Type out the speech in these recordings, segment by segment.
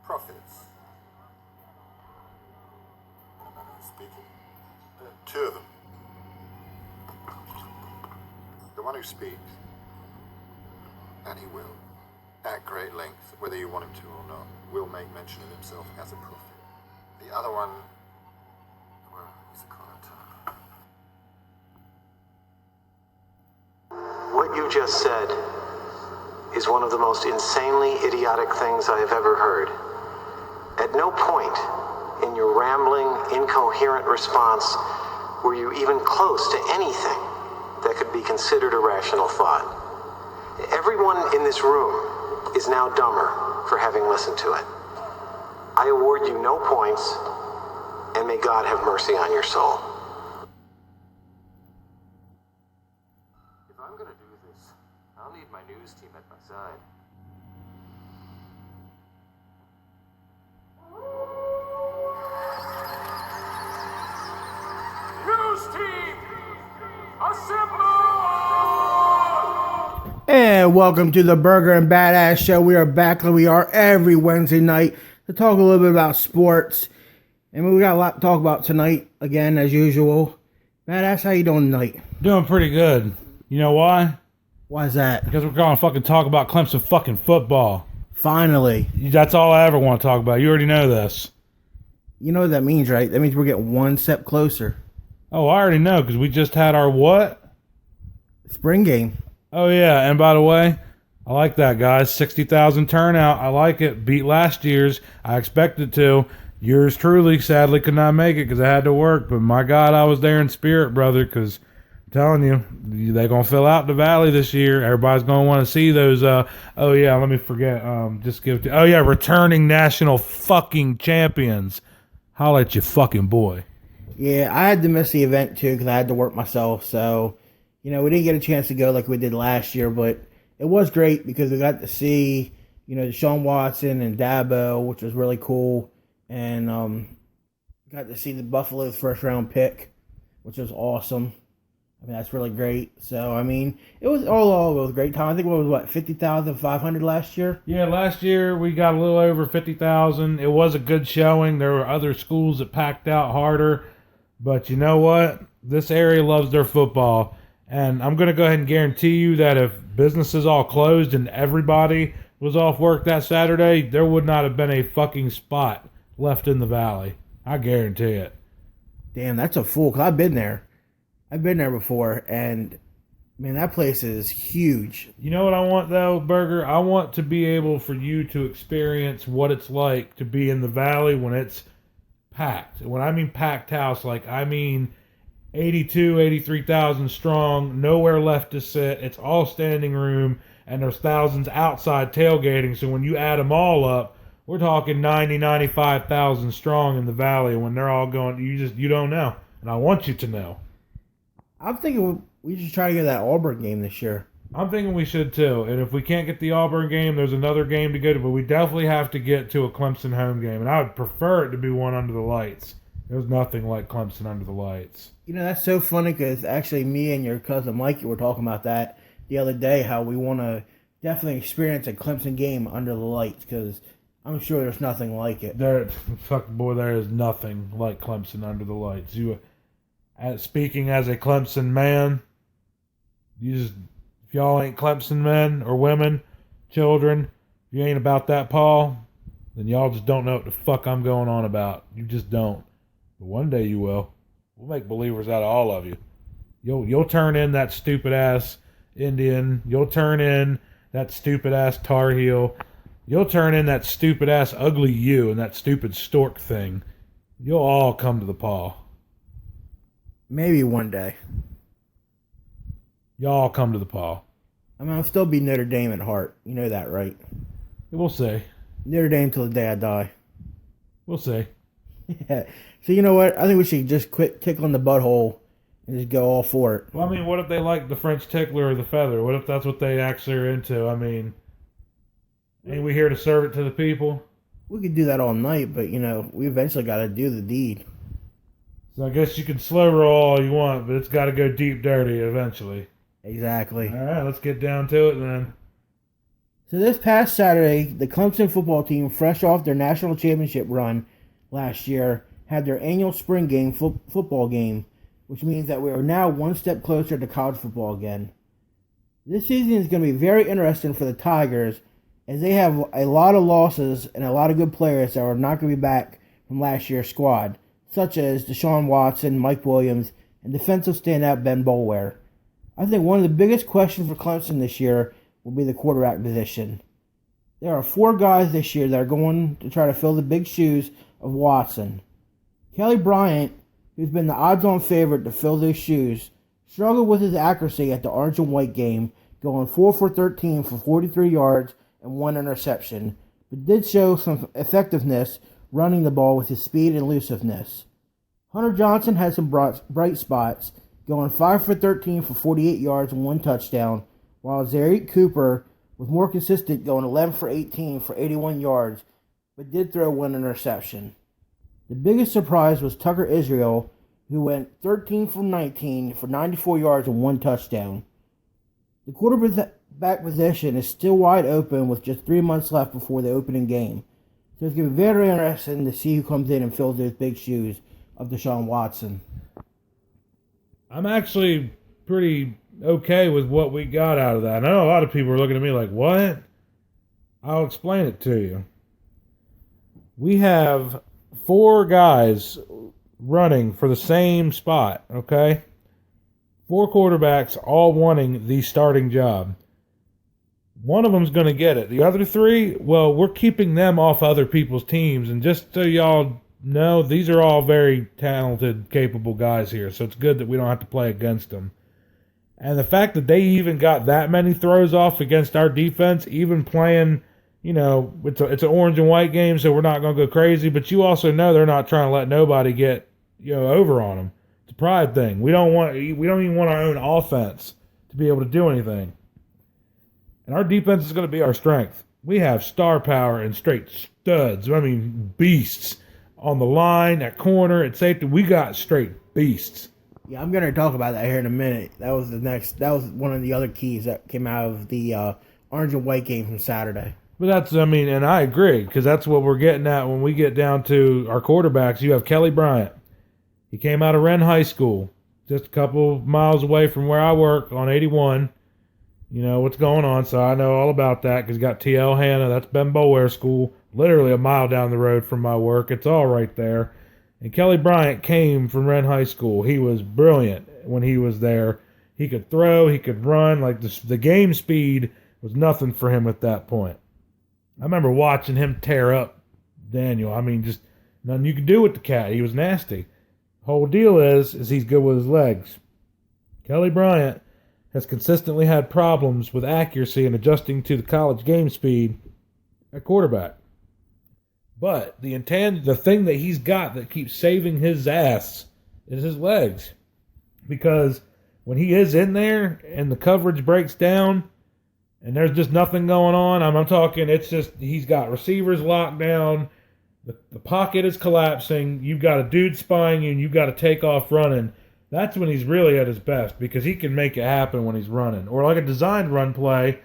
Prophets. I don't know who's speaking. Two of them. The one who speaks, and he will, at great length, whether you want him to or not, will make mention of himself as a prophet. The other one, well, he's a connoisseur. What you just said is one of the most insanely idiotic things I have ever heard. At no point in your rambling, incoherent response were you even close to anything that could be considered a rational thought. Everyone in this room is now dumber for having listened to it. I award you no points, and may God have mercy on your soul. If I'm gonna do this, I'll need my news team at my side. News team! Assemble! And welcome to the Burger and Badass Show. We are back like we are every Wednesday night to talk a little bit about sports. And we got a lot to talk about tonight, again, as usual. Badass, how you doing tonight? Doing pretty good. You know why? Why is that? Because we're going to fucking talk about Clemson fucking football. Finally. That's all I ever want to talk about. You already know this. You know what that means, right? That means we're getting one step closer. Oh, I already know, because we just had our what? Spring game. Oh, yeah, and by the way, I like that, guys. 60,000 turnout. I like it. Beat last year's. I expected to. Yours truly, sadly, could not make it because I had to work. But my God, I was there in spirit, brother, because I'm telling you, they're going to fill out the Valley this year. Everybody's going to want to see those, oh, yeah, let me forget. Returning national fucking champions. Holla at your fucking boy. Yeah, I had to miss the event, too, because I had to work myself. So, you know, we didn't get a chance to go like we did last year, but it was great because we got to see, you know, Deshaun Watson and Dabo, which was really cool. And got to see the Buffalo's first round pick, which was awesome. I mean, that's really great. So, I mean, it was all it was a great time. I think it was, 50,500 last year? Yeah, last year we got a little over 50,000. It was a good showing. There were other schools that packed out harder. But you know what? This area loves their football. And I'm going to go ahead and guarantee you that if businesses all closed and everybody was off work that Saturday, there would not have been a fucking spot left in the Valley. I guarantee it. Damn, that's a fool, because I've been there. I've been there before, and, man, that place is huge. You know what I want, though, Burger? I want to be able for you to experience what it's like to be in the Valley when it's packed. When I mean packed house, like, I mean 83,000 strong, nowhere left to sit. It's all standing room, and there's thousands outside tailgating, so when you add them all up, we're talking 95,000 strong in the Valley. When they're all going, you don't know. And I want you to know. I'm thinking we should try to get that Auburn game this year. I'm thinking we should too. And if we can't get the Auburn game, there's another game to go to. But we definitely have to get to a Clemson home game. And I would prefer it to be one under the lights. There's nothing like Clemson under the lights. You know, that's so funny because actually me and your cousin Mikey were talking about that the other day, how we want to definitely experience a Clemson game under the lights because I'm sure there's nothing like it. There is nothing like Clemson under the lights. Speaking as a Clemson man, if y'all ain't Clemson men or women, children, if you ain't about that, Paul, then y'all just don't know what the fuck I'm going on about. You just don't. But one day you will. We'll make believers out of all of you. You'll turn in that stupid ass Indian. You'll turn in that stupid ass Tar Heel. You'll turn in that stupid ass ugly you and that stupid stork thing. You'll all come to the paw. Maybe one day. Y'all come to the paw. I mean, I'll still be Notre Dame at heart. You know that, right? We'll see. Notre Dame till the day I die. We'll see. Yeah. So you know what? I think we should just quit tickling the butthole and just go all for it. Well, I mean, what if they like the French tickler or the feather? What if that's what they actually are into? I mean, ain't we here to serve it to the people? We could do that all night, but we eventually got to do the deed. So I guess you can slow roll all you want, but it's got to go deep dirty eventually. Exactly. All right, let's get down to it then. So this past Saturday, the Clemson football team, fresh off their national championship run last year, had their annual spring game football game, which means that we are now one step closer to college football again. This season is going to be very interesting for the Tigers, as they have a lot of losses and a lot of good players that are not going to be back from last year's squad, such as Deshaun Watson, Mike Williams, and defensive standout Ben Boulware. I think one of the biggest questions for Clemson this year will be the quarterback position. There are 4 guys this year that are going to try to fill the big shoes of Watson. Kelly Bryant, who's been the odds-on favorite to fill those shoes, struggled with his accuracy at the orange and white game, going 4 for 13 for 43 yards and 1 interception, but did show some effectiveness running the ball with his speed and elusiveness. Hunter Johnson had some bright spots, going 5 for 13 for 48 yards and 1 touchdown, while Zarick Cooper was more consistent, going 11 for 18 for 81 yards, but did throw 1 interception. The biggest surprise was Tucker Israel, who went 13 for 19 for 94 yards and 1 touchdown. The quarterback position is still wide open with just 3 months left before the opening game, so it's going to be very interesting to see who comes in and fills those big shoes of Deshaun Watson. I'm actually pretty okay with what we got out of that. I know a lot of people are looking at me like, what? I'll explain it to you. We have 4 guys running for the same spot, okay? 4 quarterbacks all wanting the starting job. One of them's going to get it. The other 3, well, we're keeping them off other people's teams. And just so y'all know, these are all very talented, capable guys here. So it's good that we don't have to play against them. And the fact that they even got that many throws off against our defense, even playing, it's an orange and white game, so we're not going to go crazy. But you also know they're not trying to let nobody get, over on them. It's a pride thing. We don't even want our own offense to be able to do anything. And our defense is going to be our strength. We have star power and straight studs. I mean, beasts on the line, at corner, at safety. We got straight beasts. Yeah, I'm going to talk about that here in a minute. That was one of the other keys that came out of the orange and white game from Saturday. But and I agree, because that's what we're getting at when we get down to our quarterbacks. You have Kelly Bryant. He came out of Wren High School, just a couple miles away from where I work on 81. You know what's going on, so I know all about that, because you got T.L. Hanna. That's Ben Boulware School, literally a mile down the road from my work. It's all right there. And Kelly Bryant came from Wren High School. He was brilliant when he was there. He could throw, he could run. Like the game speed was nothing for him at that point. I remember watching him tear up Daniel. I mean, just nothing you could do with the cat. He was nasty. Whole deal is he's good with his legs. Kelly Bryant has consistently had problems with accuracy and adjusting to the college game speed at quarterback. But the thing that he's got that keeps saving his ass is his legs. Because when he is in there and the coverage breaks down and there's just nothing going on, I'm talking, it's just he's got receivers locked down, the pocket is collapsing, you've got a dude spying you, and you've got to take off running. That's when he's really at his best, because he can make it happen when he's running. Or like a designed run play,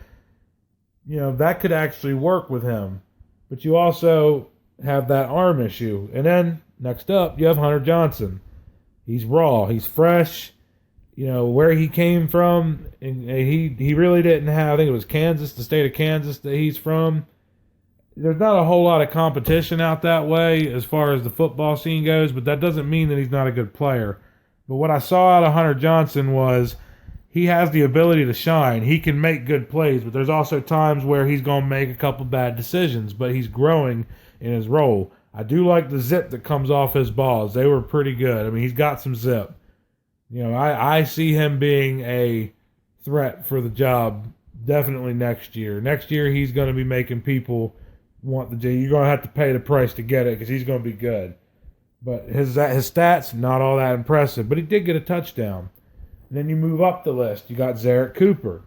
that could actually work with him. But you also have that arm issue. And then next up, you have Hunter Johnson. He's raw. He's fresh. Where he came from, and he really didn't have, I think it was Kansas, the state of Kansas that he's from. There's not a whole lot of competition out that way as far as the football scene goes, but that doesn't mean that he's not a good player. But what I saw out of Hunter Johnson was he has the ability to shine. He can make good plays, but there's also times where he's going to make a couple bad decisions, but he's growing in his role. I do like the zip that comes off his balls. They were pretty good. I mean, he's got some zip. I see him being a threat for the job definitely next year. Next year, he's going to be making people want the J. You're going to have to pay the price to get it because he's going to be good. But his stats, not all that impressive. But he did get a touchdown. And then you move up the list. You got Zarek Cooper.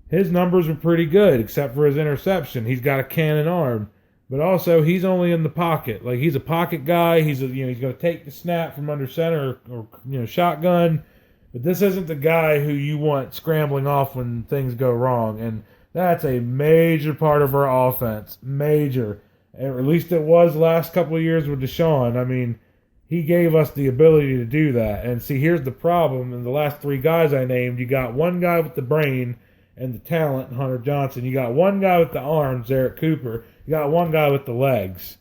His numbers were pretty good, except for his interception. He's got a cannon arm. But also, he's only in the pocket. Like, he's a pocket guy. He's going to take the snap from under center or shotgun. But this isn't the guy who you want scrambling off when things go wrong. And that's a major part of our offense. Major. Or at least it was the last couple of years with Deshaun. I mean, he gave us the ability to do that. And see, here's the problem. In the last three guys I named, you got one guy with the brain and the talent, Hunter Johnson. You got one guy with the arm, Zarek Cooper. You got one guy with the legs,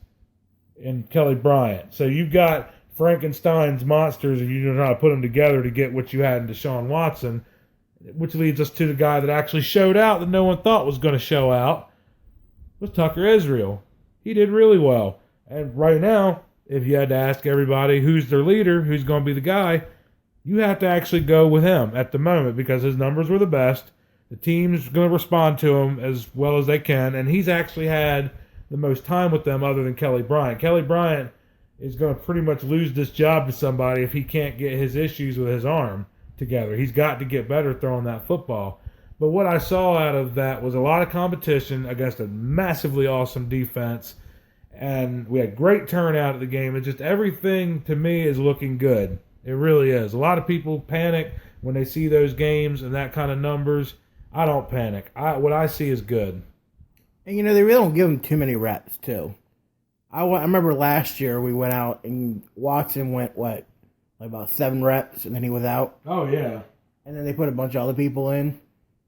and Kelly Bryant. So you've got Frankenstein's monsters if you know how to put them together to get what you had in Deshaun Watson, which leads us to the guy that actually showed out that no one thought was going to show out, was Tucker Israel. He did really well. And right now, if you had to ask everybody who's their leader, who's going to be the guy, you have to actually go with him at the moment because his numbers were the best. The team's going to respond to him as well as they can, and he's actually had the most time with them other than Kelly Bryant. Kelly Bryant is going to pretty much lose this job to somebody if he can't get his issues with his arm together. He's got to get better throwing that football. But what I saw out of that was a lot of competition against a massively awesome defense, and we had great turnout at the game. And just everything, to me, is looking good. It really is. A lot of people panic when they see those games and that kind of numbers. I don't panic. What I see is good. And, they really don't give him too many reps, too. I remember last year we went out and Watson went, about 7 reps, and then he was out. Oh, yeah. And then they put a bunch of other people in.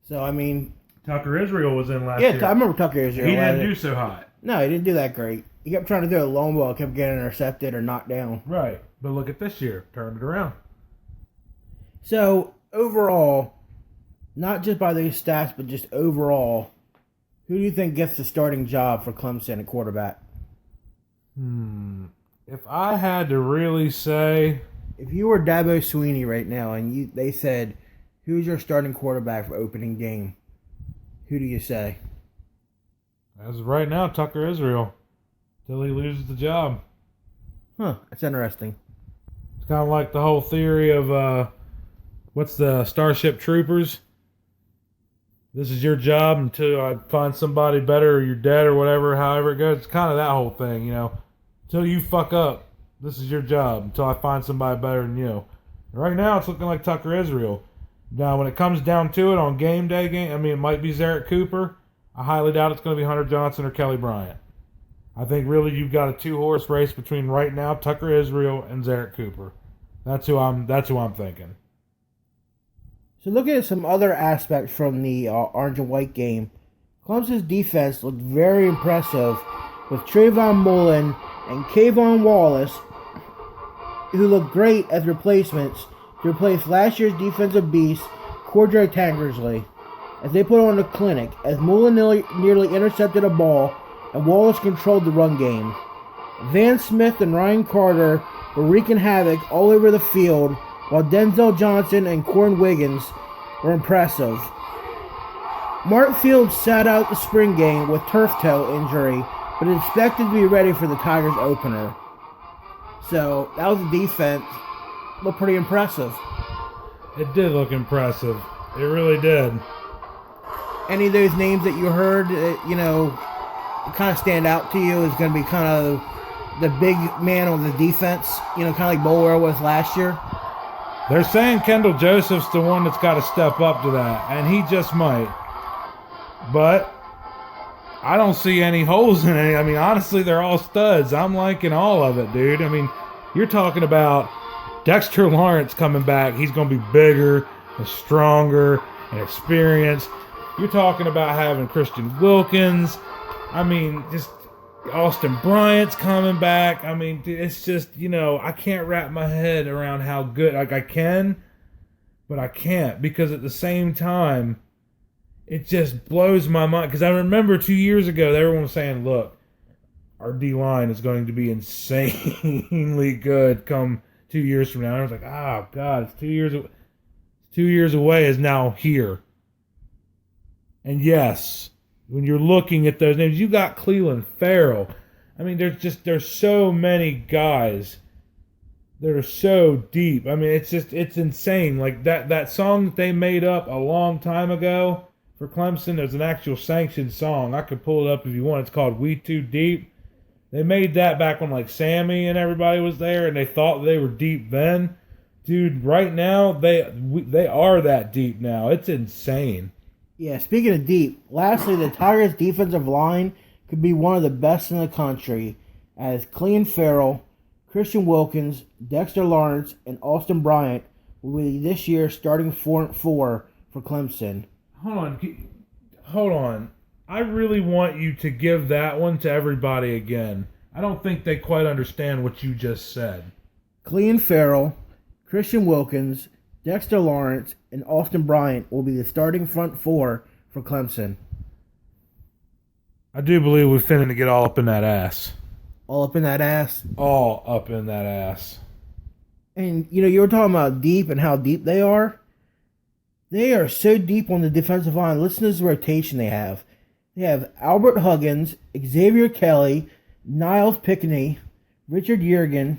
So, I mean... Tucker Israel was in last year. Yeah, I remember Tucker Israel. He didn't do so hot. No, he didn't do that great. He kept trying to do a long ball, kept getting intercepted or knocked down. Right. But look at this year. Turned it around. So, overall, not just by these stats, but just overall, who do you think gets the starting job for Clemson at quarterback? If I had to really say... If you were Dabo Sweeney right now and they said, who's your starting quarterback for opening game, who do you say? As of right now, Tucker Israel. Till he loses the job. Huh, that's interesting. It's kind of like the whole theory of, what's the Starship Troopers? This is your job until I find somebody better or you're dead or whatever, however it goes. It's kind of that whole thing, Until you fuck up, this is your job until I find somebody better than you. Right now, it's looking like Tucker Israel. Now, when it comes down to it on game day, it might be Zarek Cooper. I highly doubt it's going to be Hunter Johnson or Kelly Bryant. I think really you've got a 2-horse race between right now Tucker Israel and Zarek Cooper. That's who I'm thinking. So looking at some other aspects from the orange and white game, Clemson's defense looked very impressive with Trayvon Mullen and Kayvon Wallace, who looked great as replacements to replace last year's defensive beast, Cordray Tankersley, as they put on a clinic, as Mullen nearly intercepted a ball and Wallace controlled the run game. Van Smith and Ryan Carter were wreaking havoc all over the field, while Denzel Johnson and Corn Wiggins were impressive. Mark Fields sat out the spring game with turf toe injury, but is expected to be ready for the Tigers opener. So, that was the defense. Looked pretty impressive. It did look impressive. It really did. Any of those names that you heard that, kind of stand out to you is going to be kind of the big man on the defense, kind of like Bolwell was last year? They're saying Kendall Joseph's the one that's got to step up to that, and he just might. But I don't see any holes in it. Honestly, they're all studs. I'm liking all of it, dude. You're talking about Dexter Lawrence coming back. He's going to be bigger and stronger and experienced. You're talking about having Christian Wilkins. Just Austin Bryant's coming back. It's just, I can't wrap my head around how good. I can, but I can't, because at the same time, it just blows my mind. Because I remember 2 years ago, everyone was saying, look, our D-line is going to be insanely good come 2 years from now. And I was like, oh, God, it's 2 years away is now here. And yes, when you're looking at those names, you got Cleveland Farrell. I mean, there's so many guys that are so deep. I mean, it's insane. Like that song that they made up a long time ago for Clemson, there's an actual sanctioned song. I could pull it up if you want. It's called We Too Deep. They made that back when like Sammy and everybody was there, and they thought they were deep then. Dude, right now they are that deep now. It's insane. Yeah, speaking of deep, lastly, the Tigers' defensive line could be one of the best in the country, as Clean Farrell, Christian Wilkins, Dexter Lawrence, and Austin Bryant will be this year's starting 4 for Clemson. Hold on. I really want you to give that one to everybody again. I don't think they quite understand what you just said. Clean Farrell, Christian Wilkins, Dexter Lawrence, and Austin Bryant will be the starting front 4 for Clemson. I do believe we're finna to get all up in that ass. All up in that ass. All up in that ass. And, you were talking about deep and how deep they are. They are so deep on the defensive line. Listen to this rotation they have. They have Albert Huggins, Xavier Kelly, Niles Pickney, Richard Yergin,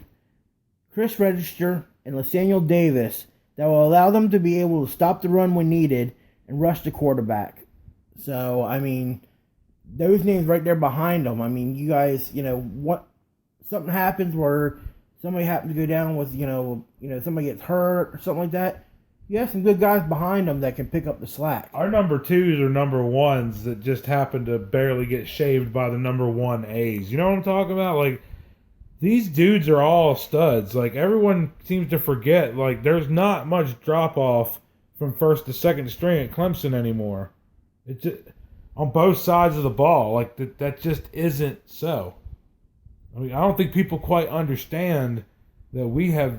Chris Register, and Nathaniel Davis that will allow them to be able to stop the run when needed and rush the quarterback. So, I mean, those names right there behind them. I mean, you guys, what something happens where somebody happens to go down with, somebody gets hurt or something like that. You have some good guys behind them that can pick up the slack. Our number 2s are number 1s that just happen to barely get shaved by the number 1As. You know what I'm talking about? Like, these dudes are all studs. Like, everyone seems to forget, like, there's not much drop-off from first to second string at Clemson anymore. It just, on both sides of the ball. Like, that just isn't so. I mean, I don't think people quite understand that we have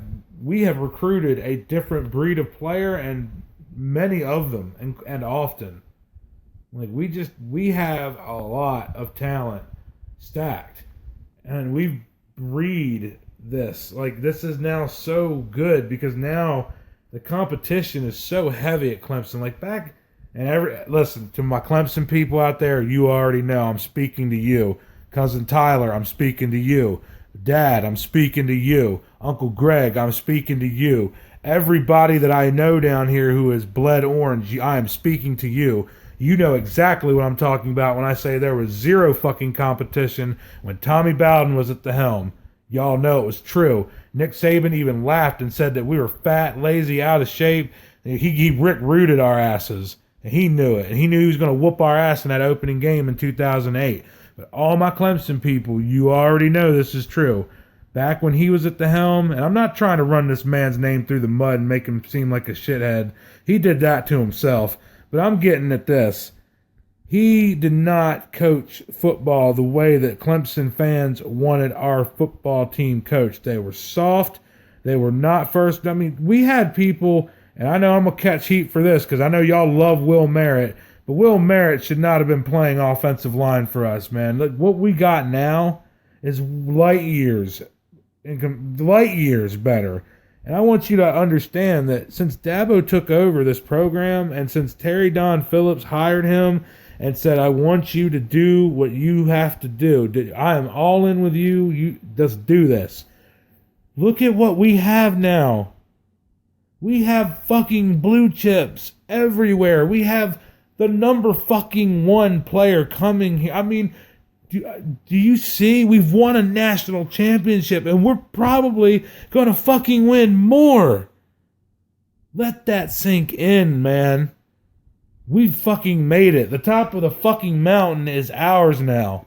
recruited a different breed of player, and many of them, and often. Like, we have a lot of talent stacked, and we've breed this. Like, this is now so good because now the competition is so heavy at Clemson. Like, back, and listen to my Clemson people out there, you already know I'm speaking to you. Cousin Tyler, I'm speaking to you. Dad, I'm speaking to you. Uncle Greg, I'm speaking to you. Everybody that I know down here who is bled orange, I am speaking to you. You know exactly what I'm talking about when I say there was zero fucking competition when Tommy Bowden was at the helm. Y'all know it was true. Nick Saban even laughed and said that we were fat, lazy, out of shape. He Rick rooted our asses. And he knew it. And he knew he was going to whoop our ass in that opening game in 2008. But all my Clemson people, you already know this is true. Back when he was at the helm, and I'm not trying to run this man's name through the mud and make him seem like a shithead. He did that to himself. But I'm getting at this. He did not coach football the way that Clemson fans wanted our football team coached. They were soft. They were not first. I mean, we had people, and I know I'm going to catch heat for this because I know y'all love Will Merritt. But Will Merritt should not have been playing offensive line for us, man. Look, what we got now is light years better. And I want you to understand that since Dabo took over this program and since Terry Don Phillips hired him and said, I want you to do what you have to do. I am all in with you. You just do this. Look at what we have now. We have fucking blue chips everywhere. We have the number fucking 1 player coming here. I mean, do you see? We've won a national championship, and we're probably going to fucking win more. Let that sink in, man. We've fucking made it. The top of the fucking mountain is ours now.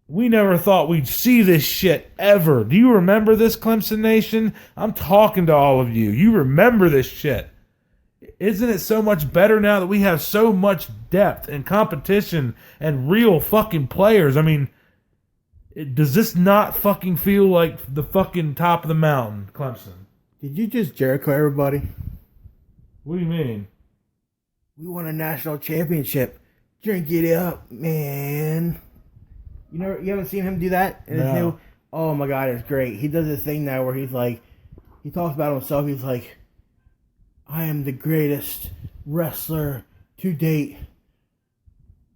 We never thought we'd see this shit ever. Do you remember this, Clemson Nation? I'm talking to all of you. You remember this shit. Isn't it so much better now that we have so much depth and competition and real fucking players? I mean, does this not fucking feel like the fucking top of the mountain, Clemson? Did you just Jericho everybody? What do you mean? We won a national championship. Drink it up, man. You haven't seen him do that? In his new, oh my God, it's great. He does this thing now where he's like, he talks about himself. He's like, I am the greatest wrestler to date.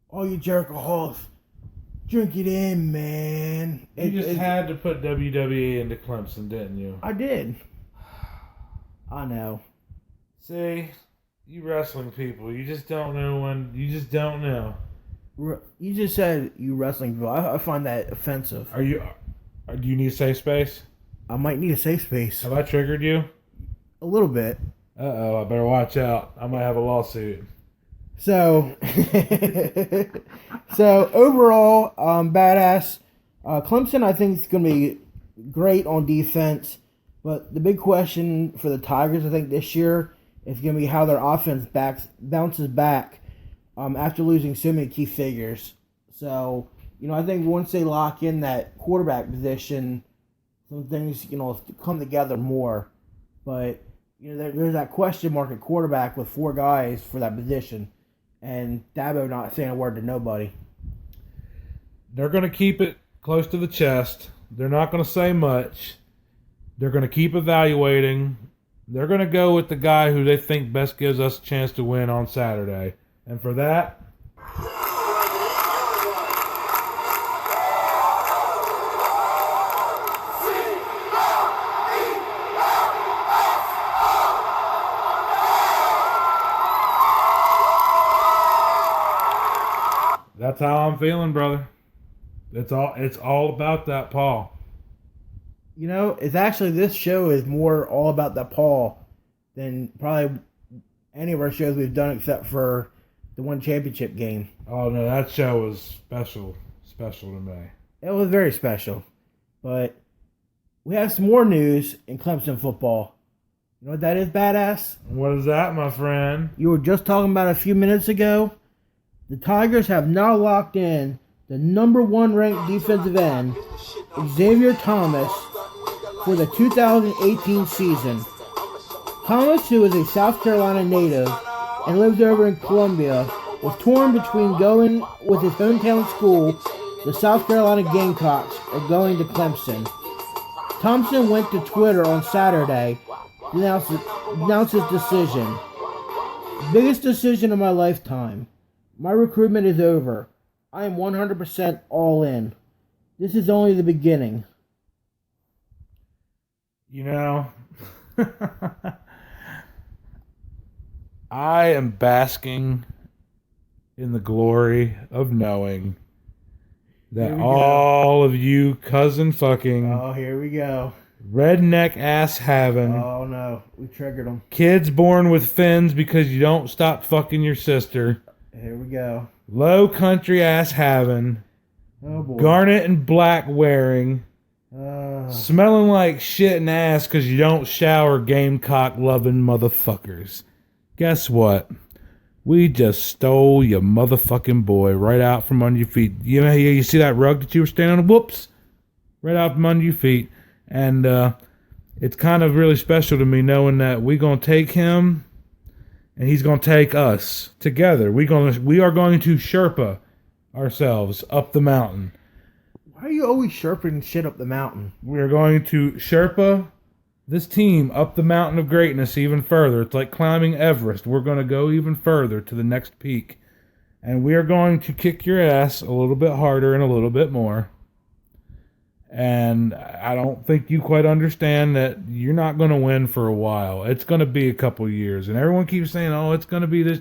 all you jerkaholes, drink it in, man. You just had to put WWE into Clemson, didn't you? I did. I know. See, you wrestling people, you just don't know when. You just don't know. You just said you wrestling people. I find that offensive. Do you need a safe space? I might need a safe space. Have I triggered you? A little bit. I better watch out. I might have a lawsuit. So, so overall, badass. Clemson, I think, is going to be great on defense. But the big question for the Tigers, I think, this year is going to be how their offense bounces back after losing so many key figures. So, I think once they lock in that quarterback position, some things, come together more. But, there's that question mark at quarterback with 4 guys for that position. And Dabo not saying a word to nobody. They're going to keep it close to the chest. They're not going to say much. They're going to keep evaluating. They're going to go with the guy who they think best gives us a chance to win on Saturday. And for that, that's how I'm feeling, brother. It's all about that Paul. It's actually, this show is more all about that Paul than probably any of our shows we've done except for the one championship game. Oh no, that show was special to me. It was very special. But we have some more news in Clemson football. You know what that is, badass? What is that, my friend? You were just talking about a few minutes ago. The Tigers have now locked in the number 1 ranked defensive end, Xavier Thomas, for the 2018 season. Thomas, who is a South Carolina native and lives over in Columbia, was torn between going with his hometown school, the South Carolina Gamecocks, or going to Clemson. Thompson went to Twitter on Saturday to announce his decision. Biggest decision of my lifetime. My recruitment is over. I am 100% all in. This is only the beginning. I am basking in the glory of knowing that all of you cousin fucking Oh, here we go. redneck ass having Oh no, we triggered him. kids born with fins because you don't stop fucking your sister, Here we go. low country ass having, Oh boy. garnet and black wearing, smelling like shit and ass because you don't shower, Gamecock loving motherfuckers. Guess what? We just stole your motherfucking boy right out from under your feet. You see that rug that you were standing on? Whoops. Right out from under your feet. And it's kind of really special to me knowing that we're going to take him and he's going to take us together. We are going to Sherpa ourselves up the mountain. Why are you always sherping shit up the mountain? We are going to Sherpa this team up the mountain of greatness even further. It's like climbing Everest. We're going to go even further to the next peak. And we are going to kick your ass a little bit harder and a little bit more. And I don't think you quite understand that you're not going to win for a while. It's going to be a couple years. And everyone keeps saying, oh, it's going to be this.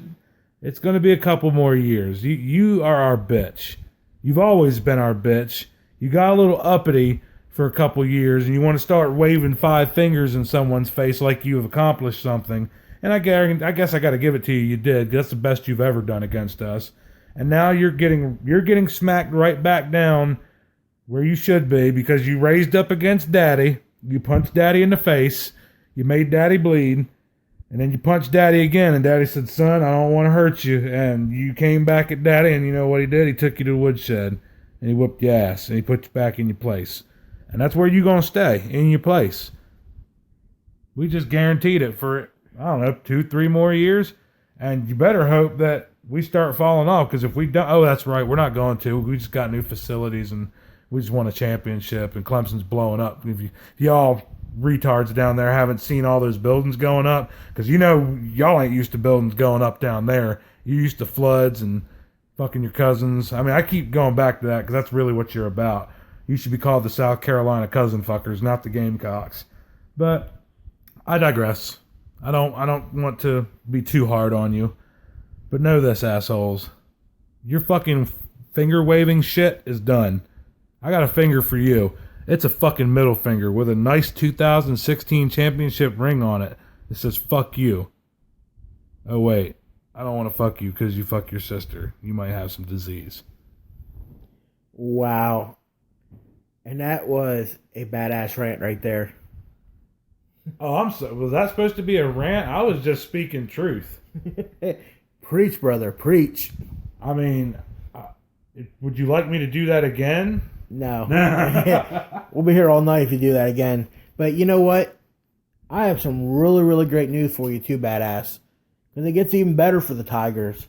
It's going to be a couple more years. You are our bitch. You've always been our bitch. You got a little uppity for a couple years and you want to start waving 5 fingers in someone's face like you have accomplished something. And I guess I got to give it to you. You did. That's the best you've ever done against us. And now you're getting smacked right back down where you should be because you raised up against Daddy. You punched Daddy in the face. You made Daddy bleed. And then you punched Daddy again, and Daddy said, son, I don't want to hurt you. And you came back at Daddy, and you know what he did? He took you to the woodshed, and he whooped your ass, and he put you back in your place. And that's where you're going to stay, in your place. We just guaranteed it for, 2-3 more years. And you better hope that we start falling off, because if we don't, oh, that's right, we're not going to. We just got new facilities, and we just won a championship, and Clemson's blowing up. If y'all retards down there haven't seen all those buildings going up, because y'all ain't used to buildings going up down there. You're used to floods and fucking your cousins. I mean, I keep going back to that because that's really what you're about. You should be called the South Carolina cousin fuckers, not the Gamecocks. But I digress. I don't want to be too hard on you. But know this, assholes. Your fucking finger waving shit is done. I got a finger for you. It's a fucking middle finger with a nice 2016 championship ring on it. It says fuck you. Oh wait, I don't want to fuck you because you fuck your sister. You might have some disease. Wow. And that was a badass rant right there. Oh, was that supposed to be a rant? I was just speaking truth. Preach, brother, preach. I mean, would you like me to do that again? No. We'll be here all night if you do that again. But you know what? I have some really, really great news for you too, badass. Because it gets even better for the Tigers.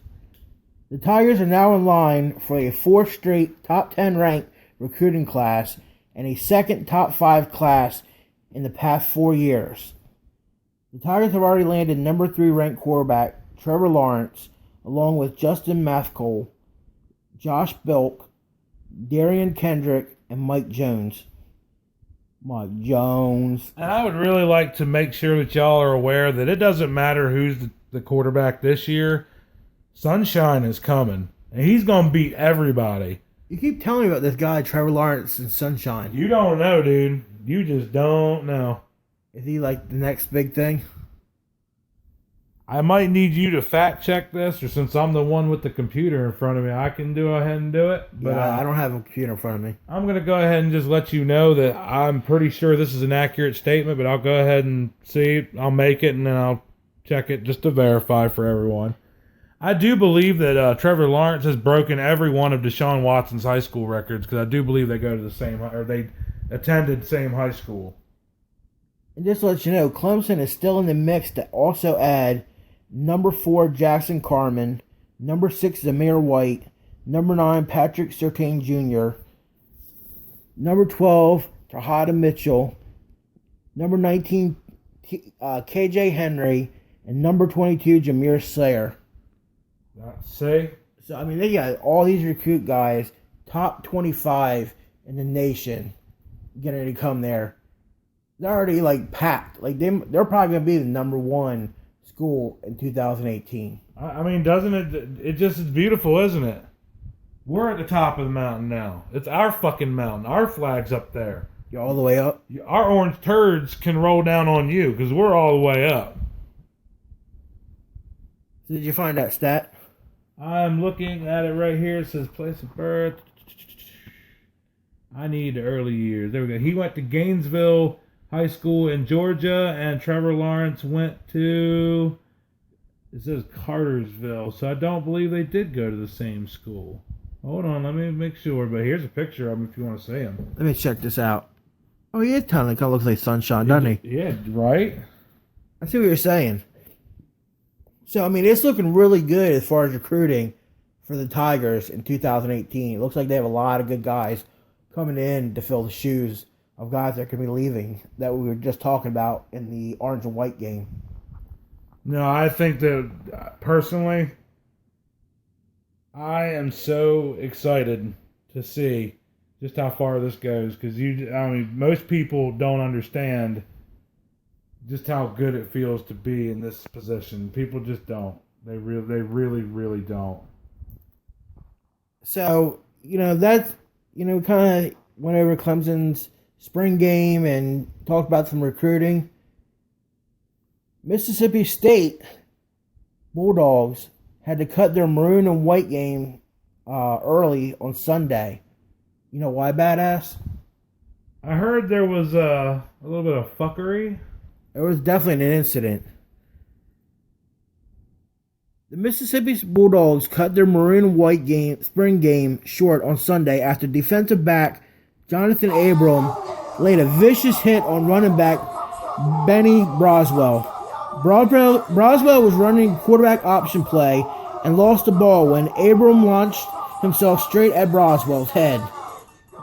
The Tigers are now in line for a 4th straight top 10 ranked recruiting class and a 2nd top 5 class in the past 4 years. The Tigers have already landed number 3 ranked quarterback Trevor Lawrence, along with Justin Mathcole, Josh Bilk, Darian Kendrick, and Mike Jones. Mike Jones. And I would really like to make sure that y'all are aware that it doesn't matter who's the quarterback this year. Sunshine is coming, and he's going to beat everybody. You keep telling me about this guy, Trevor Lawrence and Sunshine. You don't know, dude. You just don't know. Is he like the next big thing? I might need you to fact check this, or since I'm the one with the computer in front of me, I can go ahead and do it. But Yeah, I don't have a computer in front of me. I'm going to go ahead and just let you know that I'm pretty sure this is an accurate statement, but I'll go ahead and see. I'll make it, and then I'll check it just to verify for everyone. I do believe that Trevor Lawrence has broken every one of Deshaun Watson's high school records, because I do believe they go to the same, or they attended the same high school. And just to let you know, Clemson is still in the mix to also add number 4 Jackson Carman, number 6 Zamir White, number 9 Patrick Surtain Jr., number 12 Tahada Mitchell, number 19 KJ Henry, and number 22 Jameer Slayer. See? So, I mean, they got all these recruit guys, top 25 in the nation, getting to come there. They're already, like, packed. Like, they're probably going to be the number 1 school in 2018. I mean, doesn't it just is beautiful, isn't it? We're at the top of the mountain now. It's our fucking mountain. Our flag's up there. You're all the way up? Our orange turds can roll down on you because we're all the way up. So did you find that stat? I'm looking at it right here. It says place of birth. I need the early years. There we go. He went to Gainesville High School in Georgia, and Trevor Lawrence went to, it says Cartersville, so I don't believe they did go to the same school. Hold on, let me make sure, but here's a picture of him if you want to see him. Let me check this out. Oh, he is kind of looks like Sunshine, doesn't he? Yeah, right? I see what you're saying. So, I mean, it's looking really good as far as recruiting for the Tigers in 2018. It looks like they have a lot of good guys coming in to fill the shoes of guys that could be leaving that we were just talking about in the orange and white game. No, I think that, personally, I am so excited to see just how far this goes, because most people don't understand just how good it feels to be in this position. People just don't. They really, really don't. So, that's, kind of went over Clemson's spring game and talked about some recruiting. Mississippi State Bulldogs had to cut their maroon and white game early on Sunday. You know why, badass? I heard there was a little bit of fuckery. There was definitely an incident. The Mississippi Bulldogs cut their maroon and white spring game short on Sunday after defensive back Jonathan Abram laid a vicious hit on running back Benny Broswell. Broswell was running quarterback option play and lost the ball when Abram launched himself straight at Broswell's head.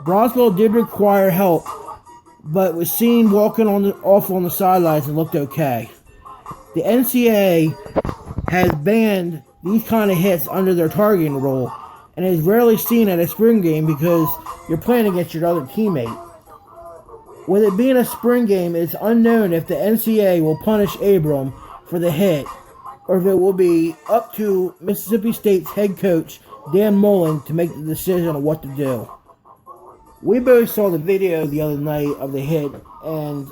Broswell did require help, but was seen walking off on the sidelines and looked okay. The NCAA has banned these kind of hits under their targeting rule, and is rarely seen at a spring game because you're playing against your other teammate. With it being a spring game, it's unknown if the NCAA will punish Abram for the hit, or if it will be up to Mississippi State's head coach, Dan Mullen, to make the decision on what to do. We both saw the video the other night of the hit, and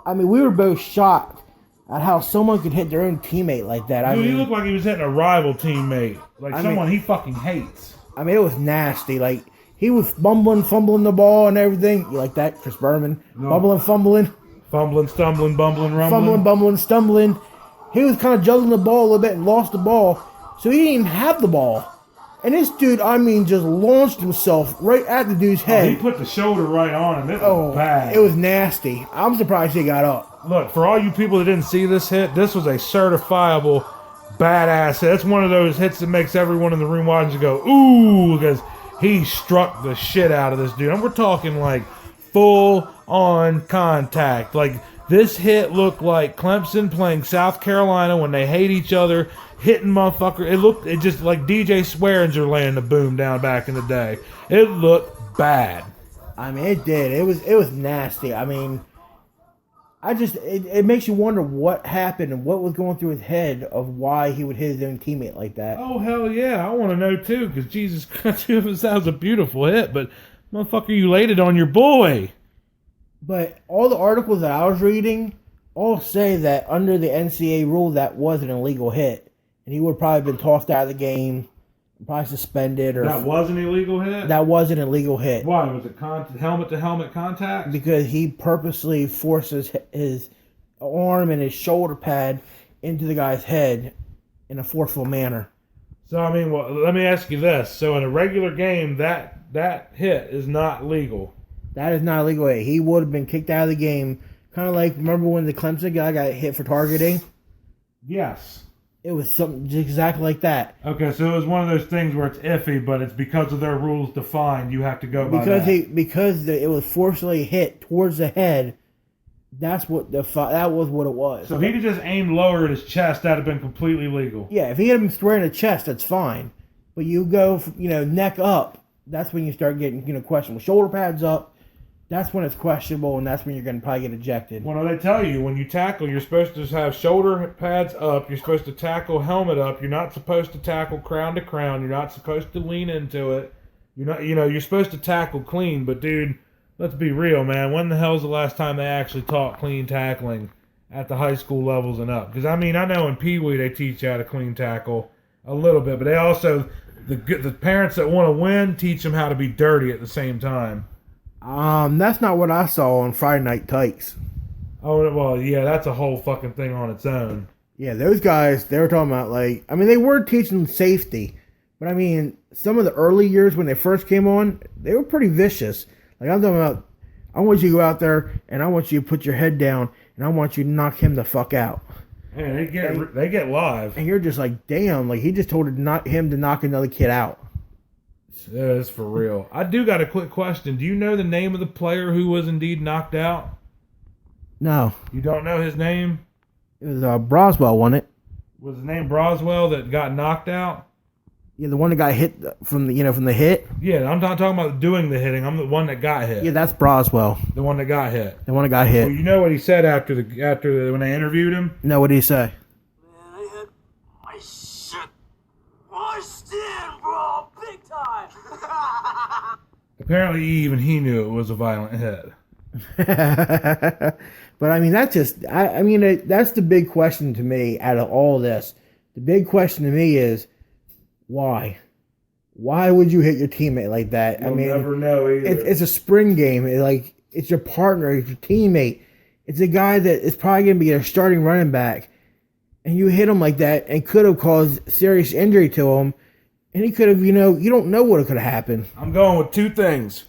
I mean, we were both shocked at how someone could hit their own teammate like that. Dude, he looked like he was hitting a rival teammate. Like someone he fucking hates. I mean, it was nasty. Like, he was fumbling the ball and everything. You like that, Chris Berman? No. Fumbling. Fumbling, stumbling, bumbling, rumbling. Fumbling, bumbling, stumbling. He was kind of juggling the ball a little bit and lost the ball. So he didn't even have the ball. And this dude, I mean, just launched himself right at the dude's head. He put the shoulder right on him. It was bad. It was nasty. I'm surprised he got up. Look, for all you people that didn't see this hit, this was a certifiable badass hit. It's one of those hits that makes everyone in the room watching go, ooh, because he struck the shit out of this dude. And we're talking like full on contact. Like, this hit looked like Clemson playing South Carolina when they hate each other, hitting motherfucker. It just like DJ Swearinger laying the boom down back in the day. It looked bad. I mean, it did. It was nasty. I mean, it makes you wonder what happened and what was going through his head of why he would hit his own teammate like that. Oh, hell yeah. I want to know, too, because Jesus Christ, that was a beautiful hit, but motherfucker, you laid it on your boy. But all the articles that I was reading all say that under the NCAA rule, that was an illegal hit. And he would have probably been tossed out of the game, probably suspended. Or that was an illegal hit? That was an illegal hit. Why? Was it helmet-to-helmet contact? Because he purposely forces his arm and his shoulder pad into the guy's head in a forceful manner. So, I mean, well, let me ask you this. So, in a regular game, that hit is not legal. That is not a legal hit. He would have been kicked out of the game. Kind of like, remember when the Clemson guy got hit for targeting? Yes. It was something just exactly like that. Okay, so it was one of those things where it's iffy, but it's because of their rules defined. You have to go by that. Because it was forcibly hit towards the head. That was what it was. So if he'd have just aimed lower at his chest, that'd have been completely legal. Yeah, if he had him square in the chest, that's fine. But you go, neck up. That's when you start getting, questionable. Shoulder pads up. That's when it's questionable, and that's when you're going to probably get ejected. Well, no, they tell you when you tackle, you're supposed to have shoulder pads up. You're supposed to tackle helmet up. You're not supposed to tackle crown to crown. You're not supposed to lean into it. You're not, you're supposed to tackle clean. But dude, let's be real, man. When the hell's the last time they actually taught clean tackling at the high school levels and up? Because I mean, I know in Pee Wee they teach you how to clean tackle a little bit, but they also the parents that want to win teach them how to be dirty at the same time. That's not what I saw on Friday Night Tykes. Oh, well, yeah, that's a whole fucking thing on its own. Yeah, those guys, they were talking about, they were teaching safety. But, I mean, some of the early years when they first came on, they were pretty vicious. Like, I'm talking about, I want you to go out there, and I want you to put your head down, and I want you to knock him the fuck out. Man, they get live. And you're just like, damn, he just told him to knock another kid out. Yeah, that's for real. I do got a quick question. Do you know the name of the player who was indeed knocked out? No. You don't know his name? It was Broswell, wasn't it? Was his name Broswell that got knocked out? Yeah, the one that got hit from the hit? Yeah, I'm not talking about doing the hitting. I'm the one that got hit. Yeah, that's Broswell. The one that got hit. The one that got hit. Well, you know what he said after when they interviewed him? No, what did he say? Man, I had my shit washed in, bro, big time. Apparently, even he knew it was a violent hit. But I mean, that's the big question to me out of all this. The big question to me is, why? Why would you hit your teammate like that? You'll never know either. It's a spring game. It's your partner, it's your teammate. It's a guy that is probably going to be their starting running back. And you hit him like that and could have caused serious injury to him. And he could have, you don't know what could have happened. I'm going with two things.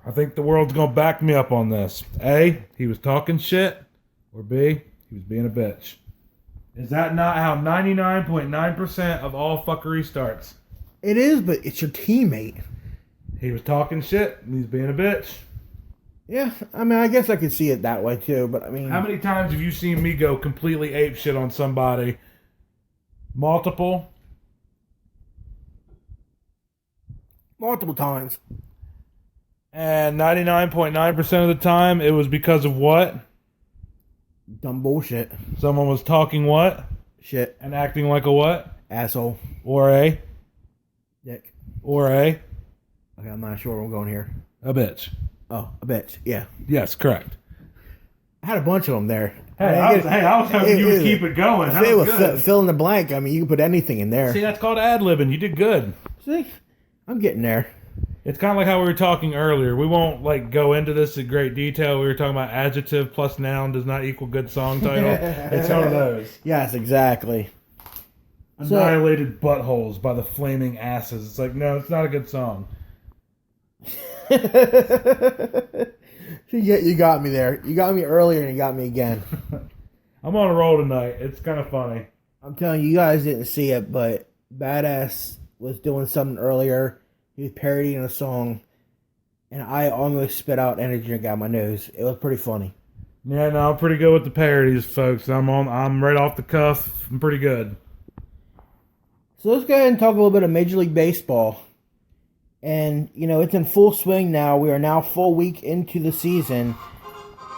I think the world's going to back me up on this. A, he was talking shit. Or B, he was being a bitch. Is that not how 99.9% of all fuckery starts? It is, but it's your teammate. He was talking shit and he's being a bitch. Yeah, I mean, I guess I could see it that way too, but I mean... How many times have you seen me go completely ape shit on somebody? Multiple? multiple times. And 99.9% of the time, it was because of what? Dumb bullshit. Someone was talking what? Shit. And acting like a what? Asshole. Or a? Dick. Or a? Okay, I'm not sure where I'm going here. A bitch. Oh, a bitch. Yeah. Yes, correct. I had a bunch of them there. I was hoping you would keep it going. If That it was was good. fill in the blank, I mean, you can put anything in there. See, that's called ad-libbing. You did good. See? I'm getting there. It's kind of like how we were talking earlier. We won't like go into this in great detail. We were talking about adjective plus noun does not equal good song title. It's one of those. Yes, exactly. So- Annihilated buttholes by the flaming asses. It's like, no, it's not a good song. You got me there. You got me earlier and you got me again. I'm on a roll tonight. It's kind of funny. I'm telling you, you guys didn't see it, but Badass was doing something earlier. He was parodying a song, and I almost spit out energy drink out my nose. It was pretty funny. Yeah, no, I'm pretty good with the parodies, folks. I'm right off the cuff. I'm pretty good. So let's go ahead and talk a little bit of Major League Baseball. And, you know, it's in full swing now. We are now full week into the season.